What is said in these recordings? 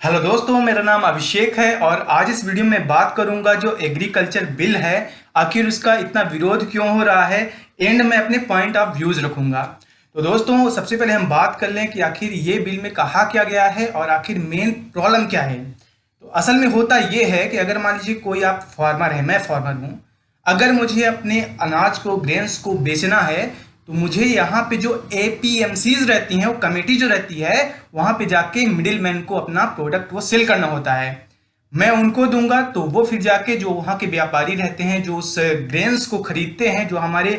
Hello दोस्तों, मेरा नाम अभिषेक है और आज इस वीडियो में बात करूंगा जो एग्रीकल्चर बिल है, आखिर उसका इतना विरोध क्यों हो रहा है। एंड में अपने पॉइंट ऑफ व्यूज रखूंगा। तो दोस्तों, सबसे पहले हम बात कर लें कि आखिर ये बिल में कहा क्या गया है और आखिर मेन प्रॉब्लम क्या है। तो असल में होता ये है कि अगर मान लीजिए कोई आप फार्मर है, मैं फार्मर हूँ, अगर मुझे अपने अनाज को, ग्रेन्स को बेचना है तो मुझे यहाँ पे जो एपीएमसीज रहती हैं, वो कमेटी जो रहती है, वहाँ पे जाके मिडिल मैन को अपना प्रोडक्ट वो सेल करना होता है। मैं उनको दूंगा तो वो फिर जाके जो वहाँ के व्यापारी रहते हैं, जो उस ग्रेन्स को खरीदते हैं, जो हमारे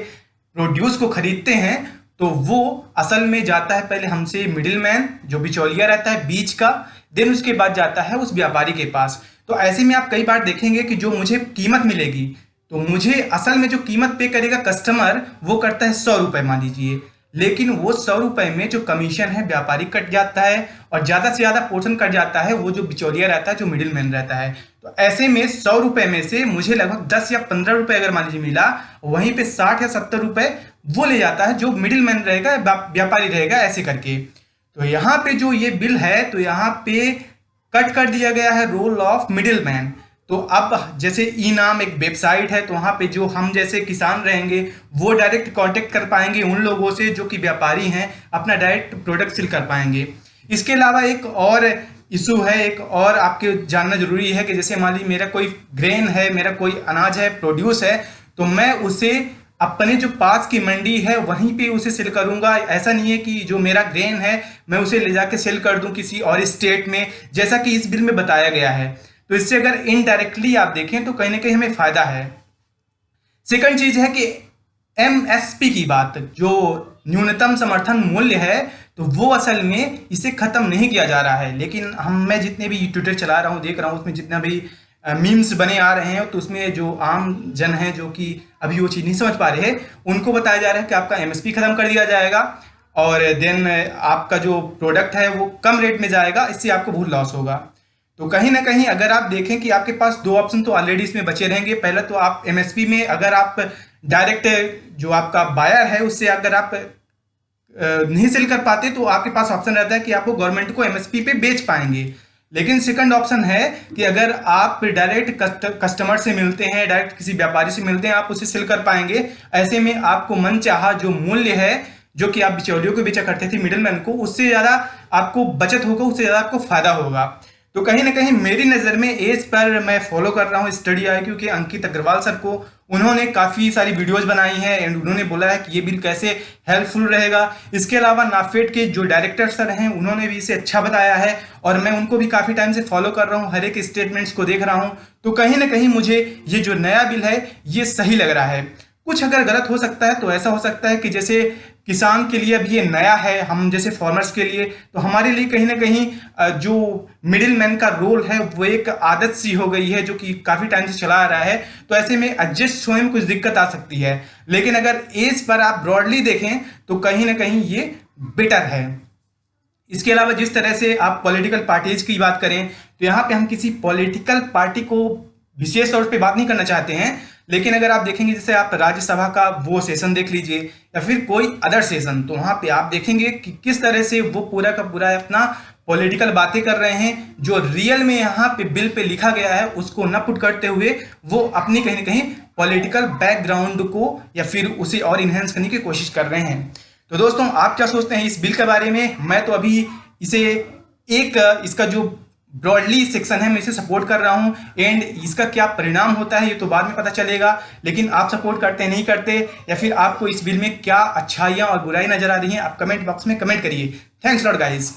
प्रोड्यूस को खरीदते हैं, तो वो असल में जाता है पहले हमसे मिडिल मैन, जो बिचौलिया रहता है बीच का, देन उसके बाद जाता है उस व्यापारी के पास। तो ऐसे में आप कई बार देखेंगे कि जो मुझे कीमत मिलेगी, तो मुझे असल में जो कीमत पे करेगा कस्टमर, वो करता है 100 रुपए मान लीजिए, लेकिन वो 100 रुपए में जो कमीशन है व्यापारी कट जाता है और ज्यादा से ज्यादा पोर्शन कट जाता है वो जो बिचौलिया रहता है, जो मिडिल मैन रहता है। तो ऐसे में 100 रुपए में से मुझे लगभग 10 या 15 रुपए अगर मान लीजिए मिला, वहीं पे 60 या 70 रुपए वो ले जाता है जो मिडिल मैन रहेगा, व्यापारी रहेगा, ऐसे करके। तो यहाँ पे जो ये बिल है, तो यहाँ पे कट कर दिया गया है रोल ऑफ मिडिल मैन। तो अब जैसे ई नाम एक वेबसाइट है, तो वहाँ पे जो हम जैसे किसान रहेंगे वो डायरेक्ट कांटेक्ट कर पाएंगे उन लोगों से जो कि व्यापारी हैं, अपना डायरेक्ट प्रोडक्ट सेल कर पाएंगे। इसके अलावा एक और इशू है, एक और आपके जानना जरूरी है कि जैसे मान लीजिए मेरा कोई ग्रेन है, मेरा कोई अनाज है, प्रोड्यूस है, तो मैं उसे अपने जो पास की मंडी है वहीं पे उसे सेल करूंगा। ऐसा नहीं है कि जो मेरा ग्रेन है मैं उसे ले जाके सेल कर दूं किसी और स्टेट में, जैसा कि इस बिल में बताया गया है। तो इससे अगर इनडायरेक्टली आप देखें तो कहीं ना कहीं हमें फायदा है। सेकंड चीज है कि एमएसपी की बात, जो न्यूनतम समर्थन मूल्य है, तो वो असल में इसे खत्म नहीं किया जा रहा है। लेकिन मैं जितने भी ट्विटर चला रहा हूँ, देख रहा हूँ, उसमें जितना भी मीम्स बने आ रहे हैं, तो उसमें जो आम जन है जो कि अभी वो चीज नहीं समझ पा रहे हैं, उनको बताया जा रहा है कि आपका एमएसपी खत्म कर दिया जाएगा और देन आपका जो प्रोडक्ट है वो कम रेट में जाएगा, इससे आपको बहुत लॉस होगा। तो कहीं ना कहीं अगर आप देखें कि आपके पास दो ऑप्शन तो ऑलरेडी इसमें बचे रहेंगे। पहला तो आप एमएसपी में अगर आप डायरेक्ट जो आपका बायर है उससे अगर आप नहीं सेल कर पाते, तो आपके पास ऑप्शन रहता है कि आपको गवर्नमेंट को एमएसपी पे बेच पाएंगे। लेकिन सेकंड ऑप्शन है कि अगर आप डायरेक्ट कस्टमर से मिलते हैं, डायरेक्ट किसी व्यापारी से मिलते हैं, आप उसे सेल कर पाएंगे। ऐसे में आपको मनचाहा जो मूल्य है, जो कि आप बिचौलियों को बेचा करते थे मिडिलमैन को, उससे ज्यादा आपको बचत होगा, उससे ज्यादा आपको फायदा होगा। तो कहीं ना कहीं मेरी नज़र में एज पर मैं फॉलो कर रहा हूँ स्टडी आई, क्योंकि अंकित अग्रवाल सर को उन्होंने काफ़ी सारी वीडियोस बनाई हैं एंड उन्होंने बोला है कि ये बिल कैसे हेल्पफुल रहेगा। इसके अलावा नाफेड के जो डायरेक्टर सर हैं उन्होंने भी इसे अच्छा बताया है और मैं उनको भी काफ़ी टाइम से फॉलो कर रहा हूँ, हर एक स्टेटमेंट्स को देख रहा हूँ। तो कहीं ना कहीं मुझे ये जो नया बिल है ये सही लग रहा है। कुछ अगर गलत हो सकता है तो ऐसा हो सकता है कि जैसे किसान के लिए अभी ये नया है, हम जैसे फार्मर्स के लिए, तो हमारे लिए कहीं ना कहीं जो मिडिल मैन का रोल है वो एक आदत सी हो गई है, जो कि काफी टाइम से चला आ रहा है। तो ऐसे में एडजस्ट होने में कुछ दिक्कत आ सकती है। लेकिन अगर एज पर आप ब्रॉडली देखें तो कहीं ना कहीं ये बेटर है। इसके अलावा जिस तरह से आप पॉलिटिकल पार्टीज की बात करें, तो यहाँ पे हम किसी पॉलिटिकल पार्टी को विशेष तौर पे बात नहीं करना चाहते हैं, लेकिन अगर आप देखेंगे जैसे आप राज्यसभा का वो सेशन देख लीजिए या फिर कोई अदर सेशन, तो वहां पे आप देखेंगे कि किस तरह से वो पूरा का पूरा अपना पॉलिटिकल बातें कर रहे हैं। जो रियल में यहाँ पे बिल पे लिखा गया है उसको न पुट करते हुए वो अपनी कहीं ना कहीं पॉलिटिकल बैकग्राउंड को या फिर उसे और इनहेंस करने की कोशिश कर रहे हैं। तो दोस्तों, आप क्या सोचते हैं इस बिल के बारे में? मैं तो अभी इसे इसका जो ब्रॉडली सेक्शन है मैं इसे सपोर्ट कर रहा हूं एंड इसका क्या परिणाम होता है ये तो बाद में पता चलेगा। लेकिन आप सपोर्ट करते नहीं करते, या फिर आपको इस बिल में क्या अच्छाइयां और बुराई नजर आ रही हैं, आप कमेंट बॉक्स में कमेंट करिए। Thanks lot guys.